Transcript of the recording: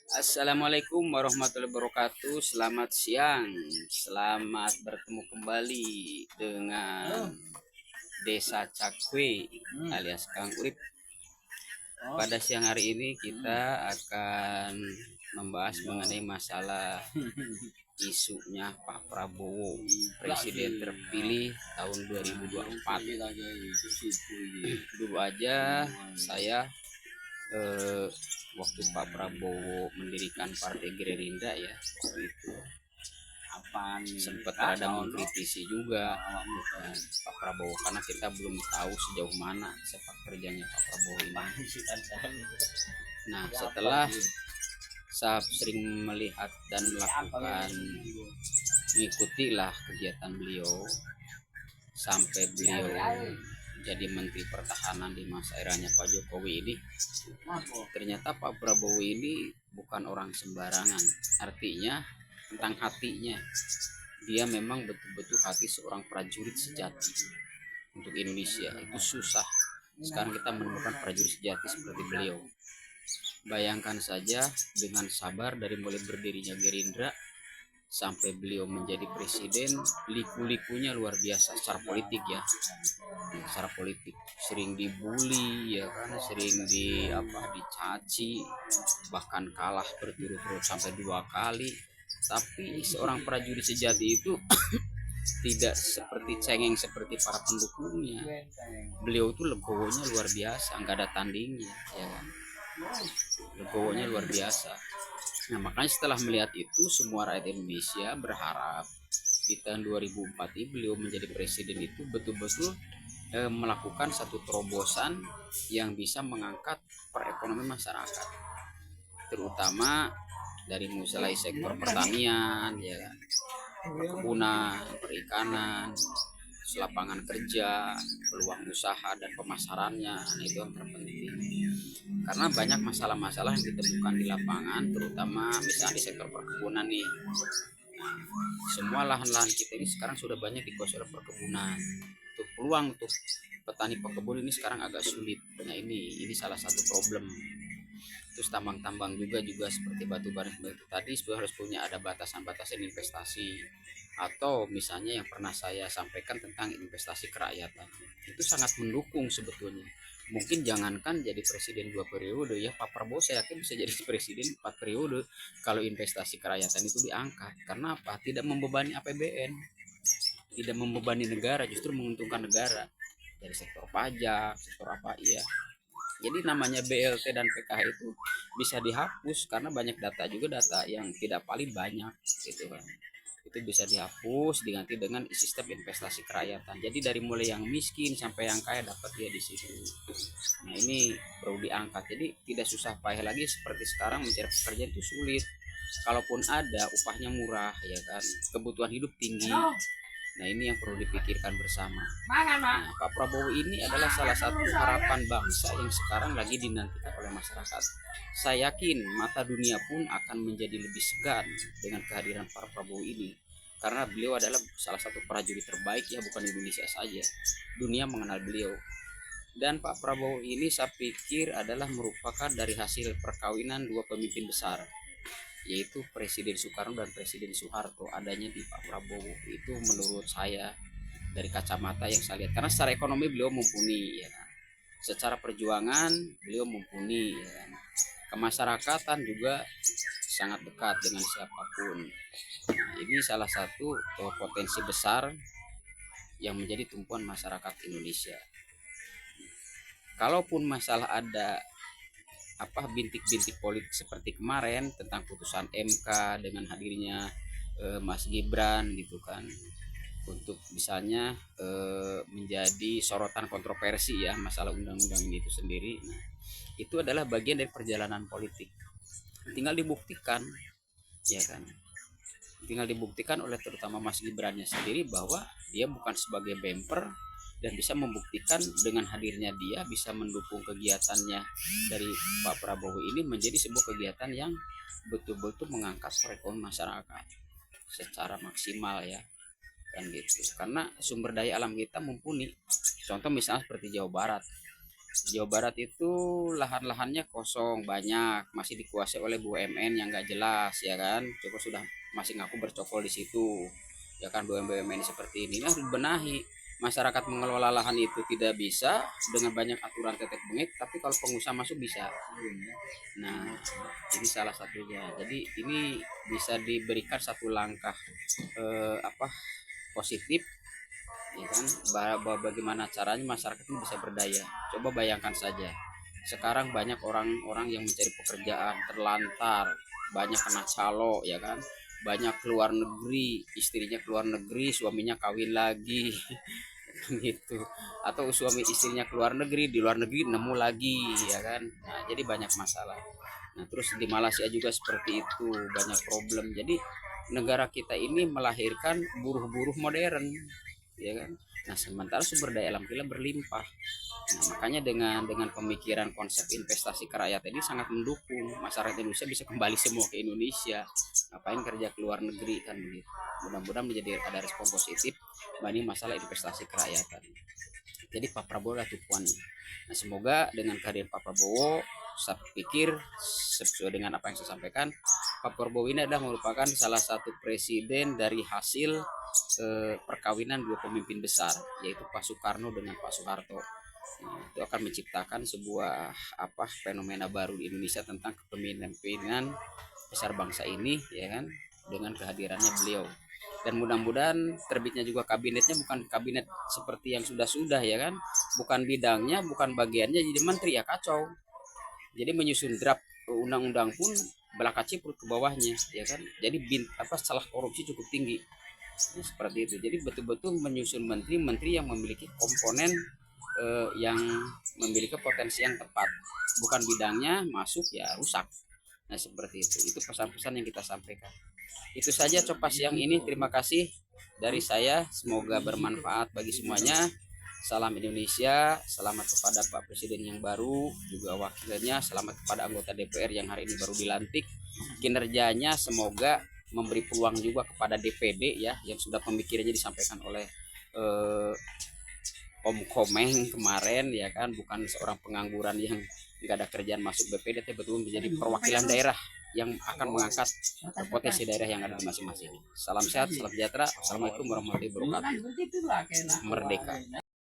Assalamualaikum warahmatullahi wabarakatuh. Selamat siang. Selamat bertemu kembali dengan Desa Cakwe alias Kang Urip. Pada siang hari ini kita akan membahas mengenai masalah isunya Pak Prabowo, Presiden terpilih tahun 2024. Dulu aja saya waktu Pak Prabowo mendirikan Partai Gerindra ya, waktu itu sempat ada mengkritisi juga Pak Prabowo karena kita belum tahu sejauh mana sepak terjangnya Pak Prabowo ini. Nah, setelah saya sering melihat dan melakukan mengikuti lah kegiatan beliau sampai beliau jadi Menteri Pertahanan di masa eranya Pak Jokowi ini, ternyata Pak Prabowo ini bukan orang sembarangan. Artinya tentang hatinya, dia memang betul-betul hati seorang prajurit sejati untuk Indonesia. Itu susah sekarang kita menemukan prajurit sejati seperti beliau. Bayangkan saja dengan sabar dari mulai berdirinya Gerindra sampai beliau menjadi presiden, liku-likunya luar biasa secara politik ya. Secara politik sering dibully ya kan, sering dicaci, bahkan kalah berturut-turut sampai 2 kali. Tapi seorang prajurit sejati itu tidak seperti cengeng seperti para pendukungnya. Beliau itu legowonya luar biasa, nggak ada tandingnya ya kan. Legowonya luar biasa. Nah, makanya setelah melihat itu, semua rakyat Indonesia berharap di tahun 2004 ini beliau menjadi presiden itu betul-betul melakukan satu terobosan yang bisa mengangkat perekonomian masyarakat, terutama dari mulai sektor pertanian, ya kan, perkebunan, perikanan, lapangan kerja, peluang usaha dan pemasarannya. Nah, itu yang terpenting. Karena banyak masalah-masalah yang ditemukan di lapangan, terutama misalnya di sektor perkebunan nih. Nah, semua lahan-lahan kita ini sekarang sudah banyak dikuasai oleh perkebunan. Untuk peluang untuk petani pekebun ini sekarang agak sulit. Nah, ini salah satu problem. Terus tambang-tambang juga seperti batu bara itu tadi harus punya ada batasan-batasan investasi, atau misalnya yang pernah saya sampaikan tentang investasi kerakyatan itu sangat mendukung sebetulnya. Mungkin jangankan jadi presiden 2 periode ya, Pak Prabowo saya yakin bisa jadi presiden 4 periode kalau investasi kerakyatan itu diangkat. Karena apa? Tidak membebani APBN, tidak membebani negara, justru menguntungkan negara dari sektor pajak, sektor apa ya. Jadi namanya BLT dan PKH itu bisa dihapus karena banyak data yang tidak paling banyak gitu kan. Itu bisa dihapus diganti dengan sistem investasi kerakyatan. Jadi dari mulai yang miskin sampai yang kaya dapat dia di situ. Nah, ini perlu diangkat. Jadi tidak susah payah lagi seperti sekarang mencari pekerjaan itu sulit. Kalaupun ada, upahnya murah ya kan. Kebutuhan hidup tinggi. Nah, ini yang perlu dipikirkan bersama. Nah, Pak Prabowo ini adalah salah satu harapan bangsa yang sekarang lagi dinantikan oleh masyarakat. Saya yakin mata dunia pun akan menjadi lebih segan dengan kehadiran Pak Prabowo ini. Karena beliau adalah salah satu prajurit terbaik ya, bukan Indonesia saja. Dunia mengenal beliau. Dan Pak Prabowo ini saya pikir adalah merupakan dari hasil perkawinan dua pemimpin besar, yaitu Presiden Soekarno dan Presiden Soeharto. Adanya di Pak Prabowo itu menurut saya dari kacamata yang saya lihat, karena secara ekonomi beliau mumpuni ya kan? Secara perjuangan beliau mumpuni ya kan? Kemasyarakatan juga sangat dekat dengan siapapun. Nah, ini salah satu potensi besar yang menjadi tumpuan masyarakat Indonesia. Kalaupun masalah ada bintik-bintik politik seperti kemarin tentang putusan MK dengan hadirnya Mas Gibran gitu kan, untuk misalnya menjadi sorotan kontroversi ya masalah undang-undang itu sendiri. Nah, itu adalah bagian dari perjalanan politik. Tinggal dibuktikan ya kan. Tinggal dibuktikan oleh terutama Mas Gibrannya sendiri bahwa dia bukan sebagai bemper, dan bisa membuktikan dengan hadirnya dia bisa mendukung kegiatannya dari Pak Prabowo ini menjadi sebuah kegiatan yang betul-betul mengangkat perekonomian masyarakat secara maksimal ya kan gitu. Karena sumber daya alam kita mumpuni. Contoh misalnya seperti Jawa Barat. Jawa Barat itu lahan-lahannya kosong banyak, masih dikuasai oleh BUMN yang nggak jelas ya kan. Coba sudah masih ngaku bercokol di situ ya kan. BUMN seperti ini harus dibenahi. Masyarakat mengelola lahan itu tidak bisa dengan banyak aturan tetek bengek, tapi kalau pengusaha masuk bisa. Nah, ini salah satunya. Jadi ini bisa diberikan satu langkah apa positif ya kan, bagaimana caranya masyarakat ini bisa berdaya. Coba bayangkan saja, sekarang banyak orang-orang yang mencari pekerjaan terlantar, banyak kena calo ya kan, banyak keluar negeri, istrinya keluar negeri, suaminya kawin lagi gitu, atau suami istrinya keluar negeri, di luar negeri nemu lagi ya kan. Nah, jadi banyak masalah. Nah, terus di Malaysia juga seperti itu, banyak problem. Jadi negara kita ini melahirkan buruh-buruh modern ya kan. Nah, sementara sumber daya alam kita berlimpah. Nah, makanya dengan pemikiran konsep investasi kerakyatan ini sangat mendukung masyarakat Indonesia bisa kembali semua ke Indonesia. Ngapain kerja ke luar negeri kan begitu. Mudah-mudahan menjadi ada respon positif bagi masalah investasi kerakyatan. Jadi Pak Prabowo adalah tujuannya. Nah, semoga dengan kehadiran Pak Prabowo, saya pikir sesuai dengan apa yang saya sampaikan, Pak Prabowo ini adalah merupakan salah satu presiden dari hasil perkawinan dua pemimpin besar, yaitu Pak Soekarno dengan Pak Soeharto. Nah, itu akan menciptakan sebuah fenomena baru di Indonesia tentang kepemimpinan besar bangsa ini ya kan, dengan kehadirannya beliau. Dan mudah-mudahan terbitnya juga kabinetnya bukan kabinet seperti yang sudah-sudah ya kan, bukan bidangnya, bukan bagiannya jadi menteri, ya kacau. Jadi menyusun draft undang-undang pun belaka ciprut ke bawahnya ya kan, jadi salah korupsi cukup tinggi. Nah, seperti itu. Jadi betul-betul menyusun menteri-menteri yang memiliki komponen yang memiliki potensi yang tepat, bukan bidangnya masuk ya rusak. Nah, seperti itu pesan-pesan yang kita sampaikan. Itu saja Copas yang ini. Terima kasih dari saya, semoga bermanfaat bagi semuanya. Salam Indonesia, selamat kepada Pak Presiden yang baru, juga wakilnya, selamat kepada anggota DPR yang hari ini baru dilantik. Kinerjanya semoga memberi peluang juga kepada DPD ya, yang sudah pemikirannya disampaikan oleh Om Komeng kemarin ya kan, bukan seorang pengangguran yang nggak ada kerjaan masuk BPD, tapi betul menjadi perwakilan daerah yang akan mengangkat potensi daerah yang ada di masing-masing. Salam sehat, salam sejahtera. Assalamualaikum warahmatullahi wabarakatuh. Merdeka.